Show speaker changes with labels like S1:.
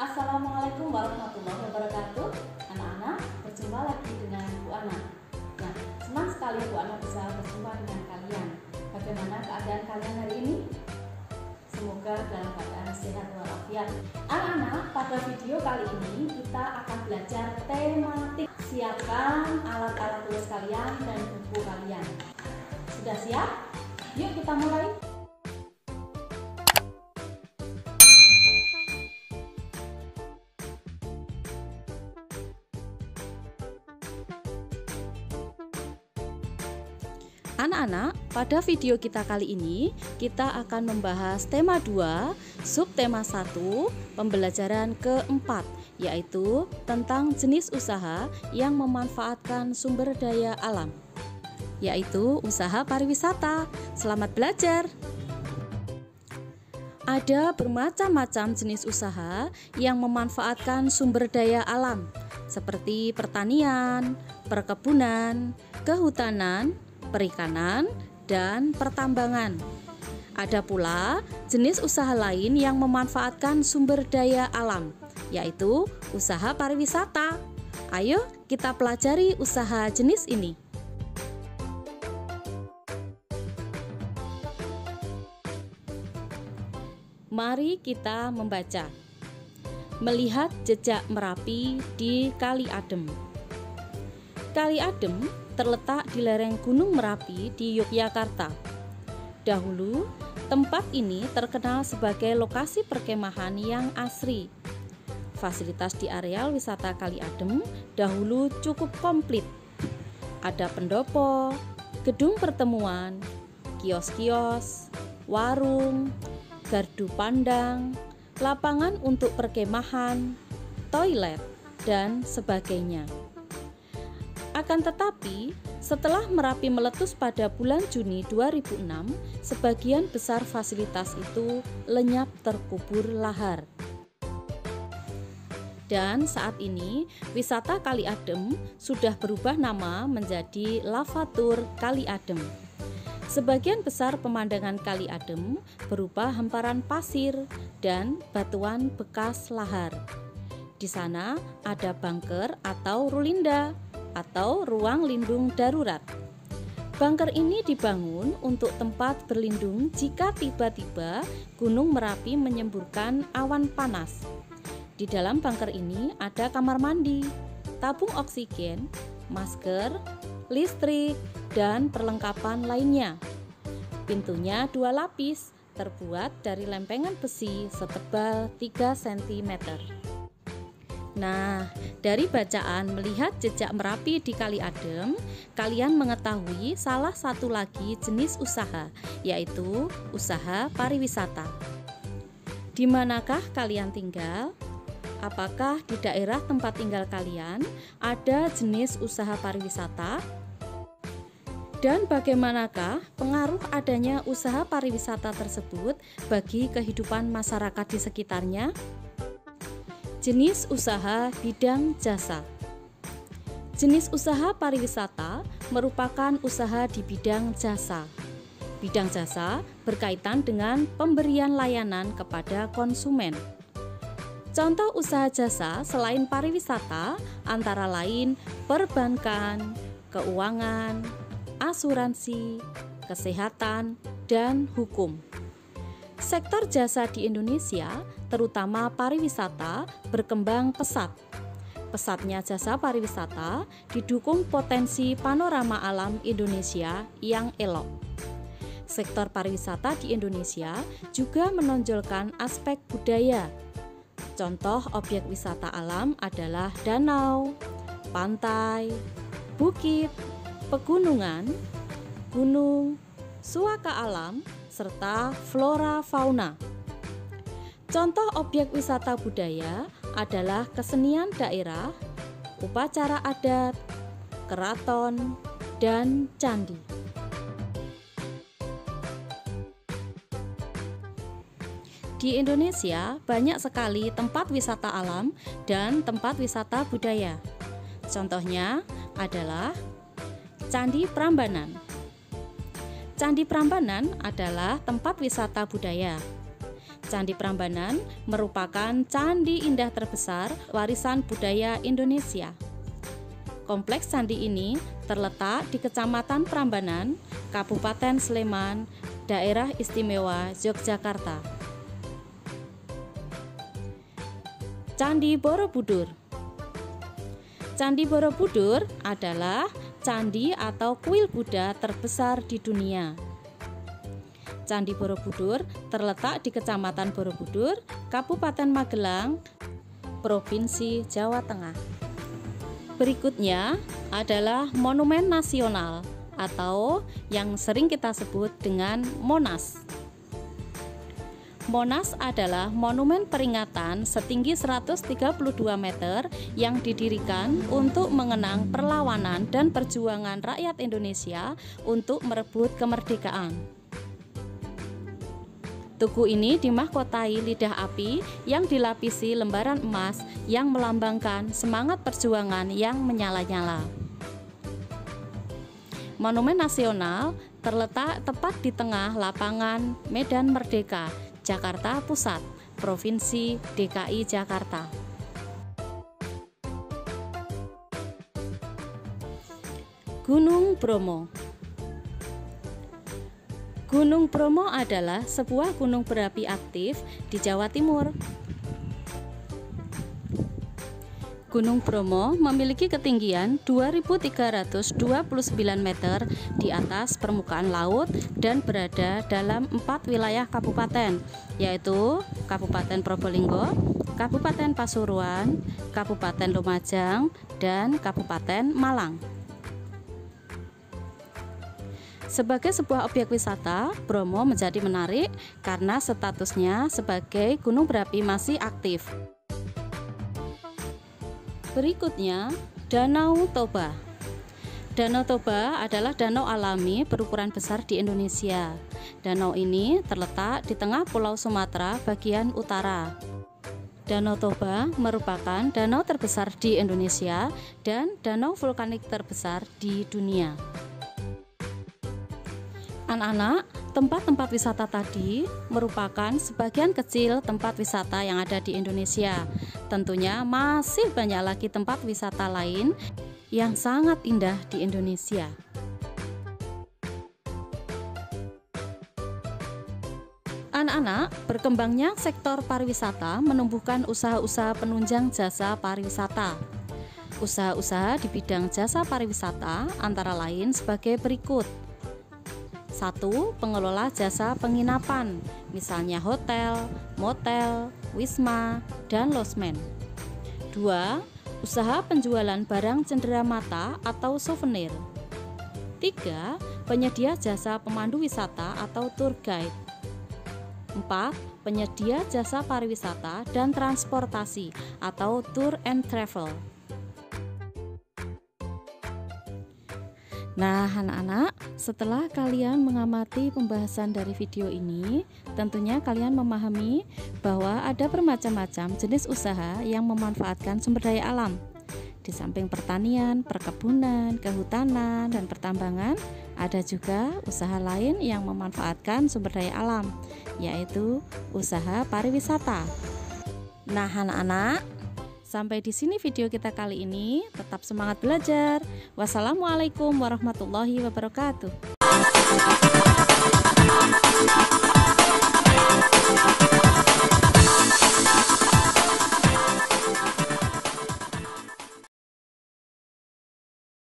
S1: Assalamualaikum warahmatullahi wabarakatuh. Anak-anak, berjumpa lagi dengan Bu Ana. Nah, senang sekali Bu Ana bisa berjumpa dengan kalian. Bagaimana keadaan kalian hari ini? Semoga dalam keadaan sehat walafiat. Anak-anak, pada video kali ini kita akan belajar tematik. Siapkan alat-alat tulis kalian dan buku kalian. Sudah siap? Yuk kita mulai. Anak-anak, pada video kita kali ini kita akan membahas tema 2, subtema 1, pembelajaran keempat, yaitu tentang jenis usaha yang memanfaatkan sumber daya alam, yaitu usaha pariwisata. Selamat belajar. Ada bermacam-macam jenis usaha yang memanfaatkan sumber daya alam, seperti pertanian, perkebunan, kehutanan, perikanan, dan pertambangan. Ada pula jenis usaha lain yang memanfaatkan sumber daya alam, yaitu usaha pariwisata. Ayo kita pelajari usaha jenis ini. Mari kita membaca. Melihat jejak Merapi di Kali Adem. Kali Adem terletak di lereng Gunung Merapi di Yogyakarta. Dahulu, tempat ini terkenal sebagai lokasi perkemahan yang asri. Fasilitas di areal wisata Kali Adem dahulu cukup komplit. Ada pendopo, gedung pertemuan, kios-kios, warung, gardu pandang, lapangan untuk perkemahan, toilet, dan sebagainya. Akan tetapi, setelah Merapi meletus pada bulan Juni 2006, sebagian besar fasilitas itu lenyap terkubur lahar. Dan saat ini, wisata Kali Adem sudah berubah nama menjadi Lavatur Kali Adem. Sebagian besar pemandangan Kali Adem berupa hamparan pasir dan batuan bekas lahar. Di sana ada bunker atau rulinda, atau ruang lindung darurat. Bunker ini dibangun untuk tempat berlindung jika tiba-tiba Gunung Merapi menyemburkan awan panas. Di dalam bunker ini ada kamar mandi, tabung oksigen, masker, listrik, dan perlengkapan lainnya. Pintunya 2 lapis, terbuat dari lempengan besi setebal 3 cm. Nah, dari bacaan melihat jejak Merapi di Kali Adem, kalian mengetahui salah satu lagi jenis usaha, yaitu usaha pariwisata. Di manakah kalian tinggal? Apakah di daerah tempat tinggal kalian ada jenis usaha pariwisata? Dan bagaimanakah pengaruh adanya usaha pariwisata tersebut bagi kehidupan masyarakat di sekitarnya? Jenis usaha bidang jasa. Jenis usaha pariwisata merupakan usaha di bidang jasa. Bidang jasa berkaitan dengan pemberian layanan kepada konsumen. Contoh usaha jasa selain pariwisata antara lain perbankan, keuangan, asuransi, kesehatan, dan hukum. Sektor jasa di Indonesia, terutama pariwisata, berkembang pesat. Pesatnya jasa pariwisata didukung potensi panorama alam Indonesia yang elok. Sektor pariwisata di Indonesia juga menonjolkan aspek budaya. Contoh objek wisata alam adalah danau, pantai, bukit, pegunungan, gunung, suaka alam, serta flora fauna. Contoh objek wisata budaya adalah kesenian daerah, upacara adat, keraton, dan candi. Di Indonesia banyak sekali tempat wisata alam dan tempat wisata budaya. Contohnya adalah Candi Prambanan. Candi Prambanan adalah tempat wisata budaya. Candi Prambanan merupakan candi indah terbesar warisan budaya Indonesia. Kompleks candi ini terletak di Kecamatan Prambanan, Kabupaten Sleman, Daerah Istimewa Yogyakarta. Candi Borobudur. Candi Borobudur adalah candi atau kuil Buddha terbesar di dunia. Candi Borobudur terletak di Kecamatan Borobudur, Kabupaten Magelang, Provinsi Jawa Tengah. Berikutnya adalah Monumen Nasional atau yang sering kita sebut dengan Monas. Monas adalah monumen peringatan setinggi 132 meter yang didirikan untuk mengenang perlawanan dan perjuangan rakyat Indonesia untuk merebut kemerdekaan. Tugu ini dimahkotai lidah api yang dilapisi lembaran emas yang melambangkan semangat perjuangan yang menyala-nyala. Monumen Nasional terletak tepat di tengah lapangan Medan Merdeka, Jakarta Pusat, Provinsi DKI Jakarta. Gunung Bromo. Gunung Bromo adalah sebuah gunung berapi aktif di Jawa Timur. Gunung Bromo memiliki ketinggian 2.329 meter di atas permukaan laut dan berada dalam 4 wilayah kabupaten, yaitu Kabupaten Probolinggo, Kabupaten Pasuruan, Kabupaten Lumajang, dan Kabupaten Malang. Sebagai sebuah objek wisata, Bromo menjadi menarik karena statusnya sebagai gunung berapi masih aktif. Berikutnya, Danau Toba. Danau Toba adalah danau alami berukuran besar di Indonesia. Danau ini terletak di tengah Pulau Sumatera bagian utara. Danau Toba merupakan danau terbesar di Indonesia dan danau vulkanik terbesar di dunia. Anak-anak, tempat-tempat wisata tadi merupakan sebagian kecil tempat wisata yang ada di Indonesia. Tentunya masih banyak lagi tempat wisata lain yang sangat indah di Indonesia. Anak-anak, berkembangnya sektor pariwisata menumbuhkan usaha-usaha penunjang jasa pariwisata. Usaha-usaha di bidang jasa pariwisata antara lain sebagai berikut. 1. Pengelola jasa penginapan, misalnya hotel, motel, wisma, dan losmen. 2. Usaha penjualan barang cenderamata atau souvenir. 3. Penyedia jasa pemandu wisata atau tour guide. 4. Penyedia jasa pariwisata dan transportasi atau tour and travel. Nah, anak-anak, setelah kalian mengamati pembahasan dari video ini, tentunya kalian memahami bahwa ada bermacam-macam jenis usaha yang memanfaatkan sumber daya alam. Di samping pertanian, perkebunan, kehutanan, dan pertambangan, ada juga usaha lain yang memanfaatkan sumber daya alam, yaitu usaha pariwisata. Nah, anak-anak, sampai di sini video kita kali ini. Tetap semangat belajar. Wassalamualaikum warahmatullahi wabarakatuh.